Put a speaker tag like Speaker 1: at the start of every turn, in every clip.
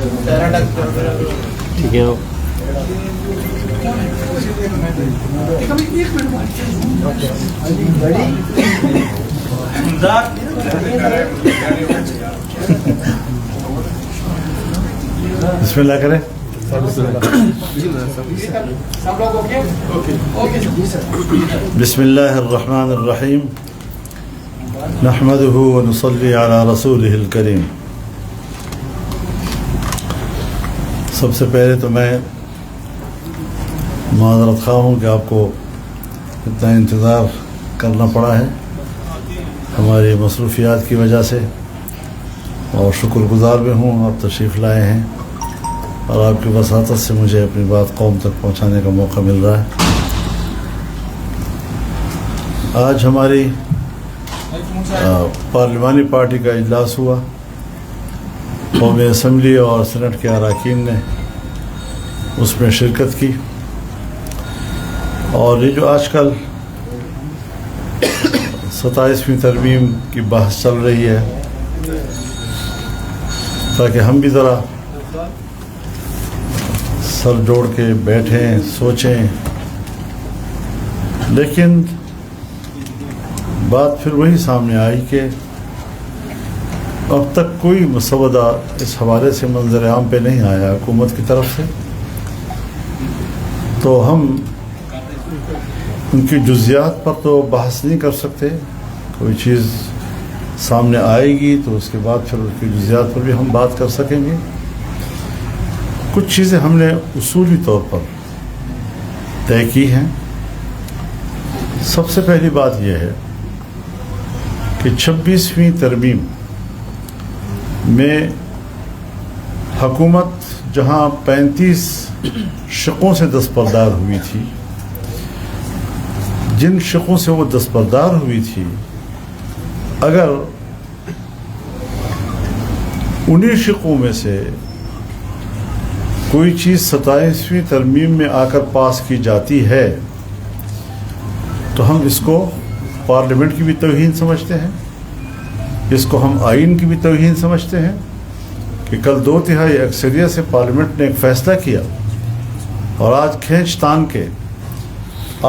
Speaker 1: ٹھیک ہے.
Speaker 2: بسم اللہ کریں. بسم اللہ الرحمن الرحیم. نحمده ونصلي على رسوله الکریم. سب سے پہلے تو میں معذرت خواہ ہوں کہ آپ کو اتنا انتظار کرنا پڑا ہے ہماری مصروفیات کی وجہ سے، اور شکر گزار بھی ہوں آپ تشریف لائے ہیں اور آپ کی وساطت سے مجھے اپنی بات قوم تک پہنچانے کا موقع مل رہا ہے. آج ہماری پارلیمانی پارٹی کا اجلاس ہوا. قومی اسمبلی اور سینٹ کے اراکین نے اس میں شرکت کی، اور یہ جو آج کل 27ویں ترمیم کی بحث چل رہی ہے، تاکہ ہم بھی ذرا سر جوڑ کے بیٹھیں سوچیں. لیکن بات پھر وہی سامنے آئی کہ اب تک کوئی مسودہ اس حوالے سے منظر عام پہ نہیں آیا حکومت کی طرف سے، تو ہم ان کی جزیات پر تو بحث نہیں کر سکتے. کوئی چیز سامنے آئے گی تو اس کے بعد پھر اس کی جزیات پر بھی ہم بات کر سکیں گے. کچھ چیزیں ہم نے اصولی طور پر طے کی ہیں. سب سے پہلی بات یہ ہے کہ 26ویں ترمیم میں حکومت جہاں 35 شقوں سے دستبردار ہوئی تھی، جن شقوں سے وہ دستبردار ہوئی تھی، اگر انہی شقوں میں سے کوئی چیز 27ویں ترمیم میں آ کر پاس کی جاتی ہے تو ہم اس کو پارلیمنٹ کی بھی توہین سمجھتے ہیں، اس کو ہم آئین کی بھی توہین سمجھتے ہیں کہ کل 2/3 اکثریت سے پارلیمنٹ نے ایک فیصلہ کیا اور آج کھینچ تان کے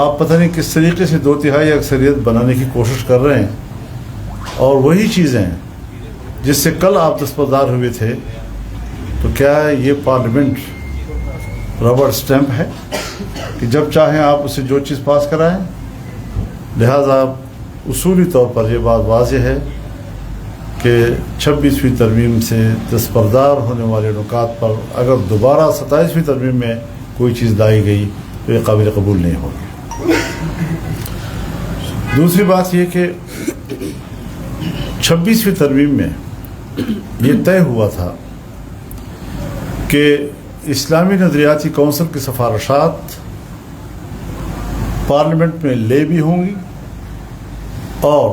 Speaker 2: آپ پتہ نہیں کس طریقے سے 2/3 اکثریت بنانے کی کوشش کر رہے ہیں، اور وہی چیزیں جس سے کل آپ دستبردار ہوئے تھے. تو کیا یہ پارلیمنٹ ربڑ اسٹیمپ ہے کہ جب چاہیں آپ اسے جو چیز پاس کرائیں؟ لہذا اصولی طور پر یہ بات واضح ہے کہ 26ویں ترمیم سے دستبردار ہونے والے نکات پر اگر دوبارہ 27ویں ترمیم میں کوئی چیز لائی گئی تو یہ قابل قبول نہیں ہوگی. دوسری بات یہ کہ 26ویں ترمیم میں یہ طے ہوا تھا کہ اسلامی نظریاتی کونسل کی سفارشات پارلیمنٹ میں لے بھی ہوں گی اور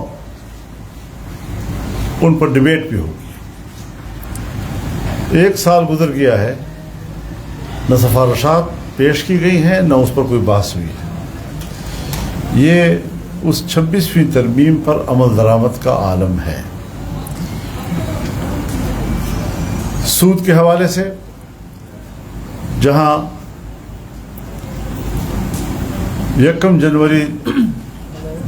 Speaker 2: ان پر ڈبیٹ بھی ہوگی. 1 سال گزر گیا ہے، نہ سفارشات پیش کی گئی ہیں نہ اس پر کوئی بحث ہوئی ہے. یہ اس 26ویں ترمیم پر عمل درآمد کا عالم ہے. سود کے حوالے سے جہاں 1 جنوری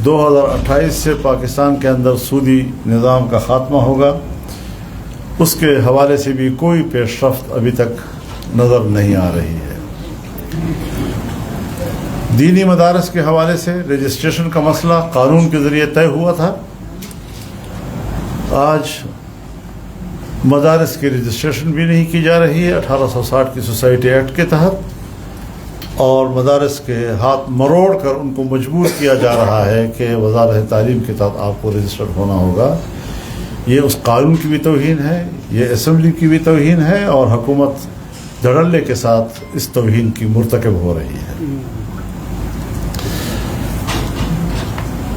Speaker 2: 2028 سے پاکستان کے اندر سودی نظام کا خاتمہ ہوگا، اس کے حوالے سے بھی کوئی پیش رفت ابھی تک نظر نہیں آ رہی ہے. دینی مدارس کے حوالے سے رجسٹریشن کا مسئلہ قانون کے ذریعے طے ہوا تھا. آج مدارس کی رجسٹریشن بھی نہیں کی جا رہی ہے 1860 کی سوسائٹی ایکٹ کے تحت، اور مدارس کے ہاتھ مروڑ کر ان کو مجبور کیا جا رہا ہے کہ وزارت تعلیم کے تحت آپ کو رجسٹرڈ ہونا ہوگا. یہ اس قانون کی بھی توہین ہے، یہ اسمبلی کی بھی توہین ہے، اور حکومت دھڑلے کے ساتھ اس توہین کی مرتکب ہو رہی ہے.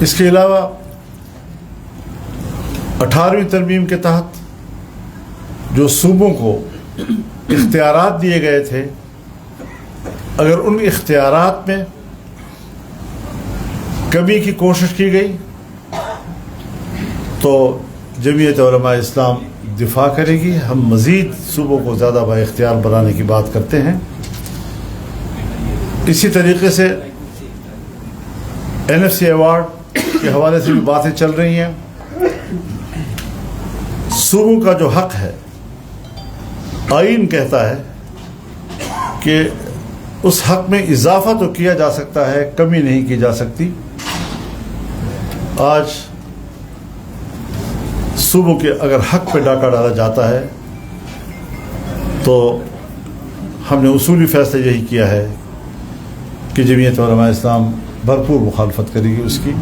Speaker 2: اس کے علاوہ 18ویں ترمیم کے تحت جو صوبوں کو اختیارات دیے گئے تھے، اگر ان اختیارات میں کمی کی کوشش کی گئی تو جمعیت علماء اسلام دفاع کرے گی. ہم مزید صوبوں کو زیادہ بااختیار بنانے کی بات کرتے ہیں. اسی طریقے سے NFC ایوارڈ کے حوالے سے بھی باتیں چل رہی ہیں. صوبوں کا جو حق ہے، آئین کہتا ہے کہ اس حق میں اضافہ تو کیا جا سکتا ہے، کمی نہیں کی جا سکتی. آج صوبوں کے اگر حق پہ ڈاکہ ڈالا جاتا ہے تو ہم نے اصولی فیصلہ یہی کیا ہے کہ جمعیت علماء اسلام بھرپور مخالفت کرے گی اس کی.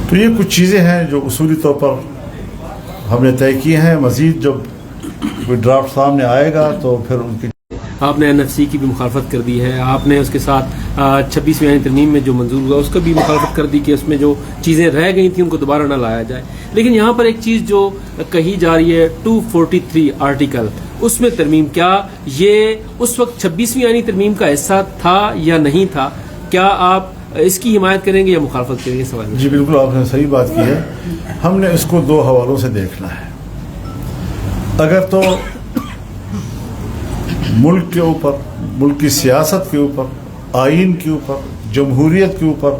Speaker 2: تو یہ کچھ چیزیں ہیں جو اصولی طور پر ہم نے طے کی ہیں. مزید جب کوئی ڈرافٹ سامنے آئے گا تو پھر ان کی
Speaker 1: آپ نے NFC کی بھی مخالفت کر دی ہے. آپ نے اس کے ساتھ 26ویں آئینی ترمیم میں جو منظور ہوا اس کا بھی مخالفت کر دی کہ اس میں جو چیزیں رہ گئی تھیں ان کو دوبارہ نہ لایا جائے. لیکن یہاں پر ایک چیز جو کہی جا رہی ہے 243 آرٹیکل، اس میں ترمیم، کیا یہ اس وقت 26ویں آئینی ترمیم کا حصہ تھا یا نہیں تھا؟ کیا آپ اس کی حمایت کریں گے یا مخالفت کریں گے؟ سوال.
Speaker 2: جی بالکل، آپ نے صحیح بات کی ہے. ہم نے اس کو دو حوالوں سے دیکھنا ہے. اگر تو ملک کے اوپر، ملک کی سیاست کے اوپر، آئین کے اوپر، جمہوریت کے اوپر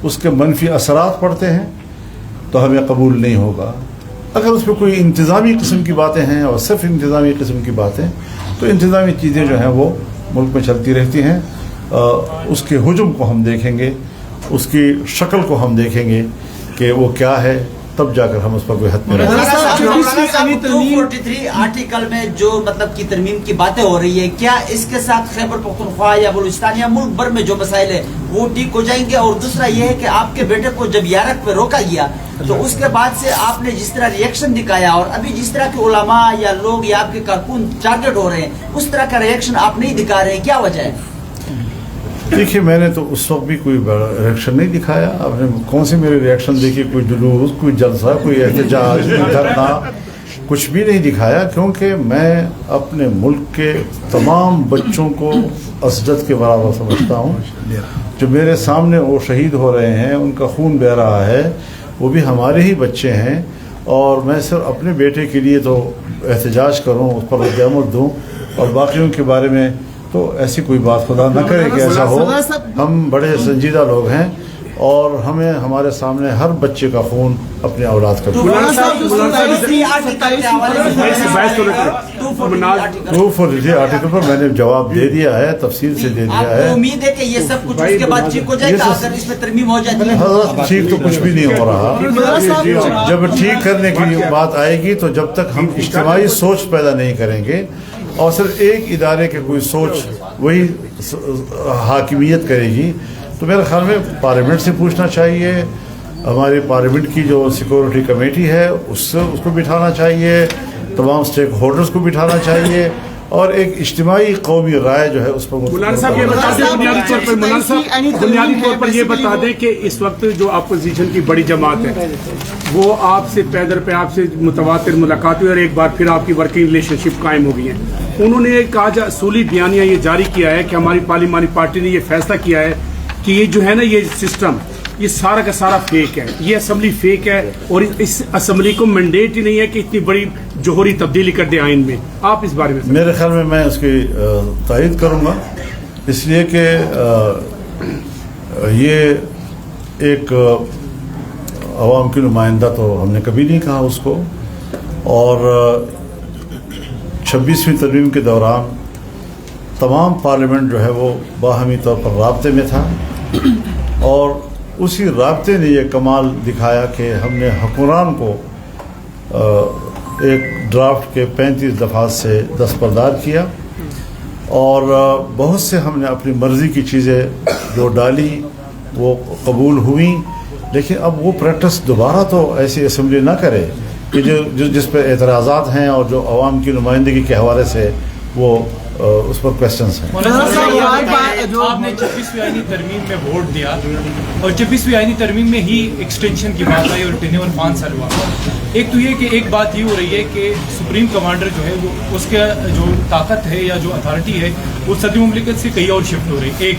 Speaker 2: اس کے منفی اثرات پڑتے ہیں تو ہمیں قبول نہیں ہوگا. اگر اس میں کوئی انتظامی قسم کی باتیں ہیں اور صرف انتظامی قسم کی باتیں، تو انتظامی چیزیں جو ہیں وہ ملک میں چلتی رہتی ہیں. اس کے حجم کو ہم دیکھیں گے، اس کی شکل کو ہم دیکھیں گے کہ وہ کیا ہے، تب جا کر ہم اس پر کوئی حد میں
Speaker 3: 243 آرٹیکل میں جو مطلب کی ترمیم کی باتیں ہو رہی ہے، کیا اس کے ساتھ خیبر پختونخوا یا بلوچستان یا ملک بھر میں جو مسائل ہیں وہ ٹھیک ہو جائیں گے؟ اور دوسرا یہ ہے کہ آپ کے بیٹے کو جب یارک پہ روکا گیا تو اس کے بعد سے آپ نے جس طرح ریئیکشن دکھایا اور ابھی جس طرح کے علماء یا لوگ یا آپ کے کارکن ٹارگیٹ ہو رہے ہیں، اس طرح کا ریئیکشن آپ نہیں دکھا رہے ہیں، کیا وجہ ہے؟
Speaker 2: دیکھیے، میں نے تو اس وقت بھی کوئی ریئیکشن نہیں دکھایا. آپ نے کون سی میرے ریئیکشن دیکھی؟ کوئی جلوس، کوئی جلسہ، کوئی احتجاج، کوئی دھرنا، کچھ بھی نہیں دکھایا. کیونکہ میں اپنے ملک کے تمام بچوں کو اسجد کے برابر سمجھتا ہوں. جو میرے سامنے وہ شہید ہو رہے ہیں، ان کا خون بہہ رہا ہے، وہ بھی ہمارے ہی بچے ہیں. اور میں صرف اپنے بیٹے کے لیے تو احتجاج کروں، اس پر رد عمل دوں، اور باقیوں کے بارے میں تو ایسی کوئی بات خدا نہ کرے کہ ایسا ہو. ہم بڑے سنجیدہ لوگ ہیں اور ہمیں ہمارے سامنے ہر بچے کا خون اپنے اولاد کا. 243 آرٹیکل پر میں نے جواب دے دیا ہے، تفصیل سے دے دیا ہے.
Speaker 3: امید ہے کہ یہ سب کچھ اس کے بعد ٹھیک ہو جائے گا اگر اس میں ترمیم ہو جاتی ہے.
Speaker 2: حضرت ٹھیک تو کچھ بھی نہیں ہو رہا. جب ٹھیک کرنے کی بات آئے گی تو جب تک ہم اجتماعی سوچ پیدا نہیں کریں گے اور صرف ایک ادارے کے کوئی سوچ وہی حاکمیت کرے گی، تو میرے خیال میں پارلیمنٹ سے پوچھنا چاہیے. ہماری پارلیمنٹ کی جو سیکورٹی کمیٹی ہے اس کو بٹھانا چاہیے، تمام اسٹیک ہولڈرز کو بٹھانا چاہیے، اور ایک اجتماعی قومی رائے جو ہے اس پر.
Speaker 4: مولانا صاحب یہ بتا دیں بنیادی طور پر یہ بتا دیں کہ اس وقت جو اپوزیشن کی بڑی جماعت ہے وہ آپ سے پیدر پہ آپ سے متواتر ملاقات ہوئی اور ایک بار پھر آپ کی ورکنگ ریلیشن شپ قائم ہو گئی ہے. انہوں نے ایک آج اصولی بیانیہ یہ جاری کیا ہے کہ ہماری پارلیمانی پارٹی نے یہ فیصلہ کیا ہے کہ یہ جو ہے نا یہ سسٹم یہ سارا کا سارا فیک ہے، یہ اسمبلی فیک ہے، اور اس اسمبلی کو مینڈیٹ ہی نہیں ہے کہ اتنی بڑی جوہری تبدیلی کر دے آئین میں. آپ اس بارے میں
Speaker 2: میرے خیال میں اس کی تائید کروں گا، اس لیے کہ یہ ایک عوام کی نمائندہ تو ہم نے کبھی نہیں کہا اس کو. اور 26ویں ترمیم کے دوران تمام پارلیمنٹ جو ہے وہ باہمی طور پر رابطے میں تھا، اور اسی رابطے نے یہ کمال دکھایا کہ ہم نے حکمران کو ایک ڈرافٹ کے 35 دفعات سے دستبردار کیا، اور بہت سے ہم نے اپنی مرضی کی چیزیں جو ڈالی وہ قبول ہوئیں. لیکن اب وہ پریکٹس دوبارہ تو ایسی اسمبلی نہ کرے کہ جس پہ اعتراضات ہیں اور جو عوام کی نمائندگی کے حوالے سے وہ اس پر کوشچنس ہیں.
Speaker 5: آپ نے 26ویں آئینی ترمیم میں ووٹ دیا اور 26ویں آئینی ترمیم میں ہی ایکسٹینشن کی بات آئی اور ٹینیور 5 سال ہوا. ایک تو یہ کہ ایک بات یہ ہو رہی ہے کہ سپریم کمانڈر جو ہے وہ اس کا جو طاقت ہے یا جو اتھارٹی ہے وہ صدر مملکت سے کہیں اور شفٹ ہو رہی ہے. ایک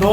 Speaker 6: 2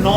Speaker 7: 9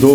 Speaker 2: 2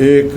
Speaker 2: 1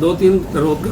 Speaker 1: 2-3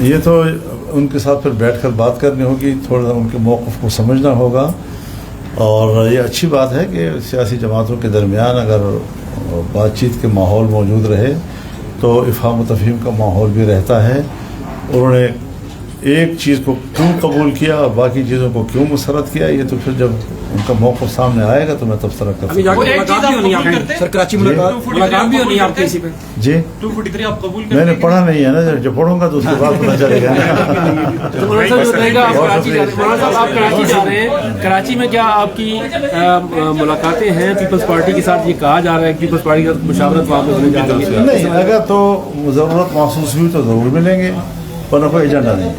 Speaker 2: یہ تو ان کے ساتھ پھر بیٹھ کر بات کرنی ہوگی, تھوڑا ان کے موقف کو سمجھنا ہوگا, اور یہ اچھی بات ہے کہ سیاسی جماعتوں کے درمیان اگر بات چیت کے ماحول موجود رہے تو افہام و تفہیم کا ماحول بھی رہتا ہے. انہوں نے ایک چیز کو کیوں قبول کیا اور باقی چیزوں کو کیوں مسرت کیا, یہ تو پھر جب ان کا موقف سامنے آئے گا تو میں تبصرہ کر سکتا ہوں.
Speaker 5: سر کراچی ملاقات بھی ہونی ہے آپ کی اسی پہ
Speaker 2: جی
Speaker 5: 243 آپ قبول
Speaker 2: میں نے پڑھا نہیں ہے نا, جب پڑھوں گا تو اس کے بعد پتہ چلے گا.
Speaker 1: مولانا صاحب جو رہے گا, آپ کراچی جا رہے ہیں, مولانا صاحب آپ کراچی جا رہے ہیں, کراچی میں کیا آپ کی ملاقاتیں ہیں پیپلز پارٹی کے ساتھ؟ یہ کہا جا رہا ہے کہ پیپلز پارٹی کا مشاورت وہاں پہ ہونے جا رہی ہے.
Speaker 2: نہیں, اگر تو ضرورت محسوس ہوئی تو ضرور ملیں گے, ورنہ کوئی ایجنڈا نہیں.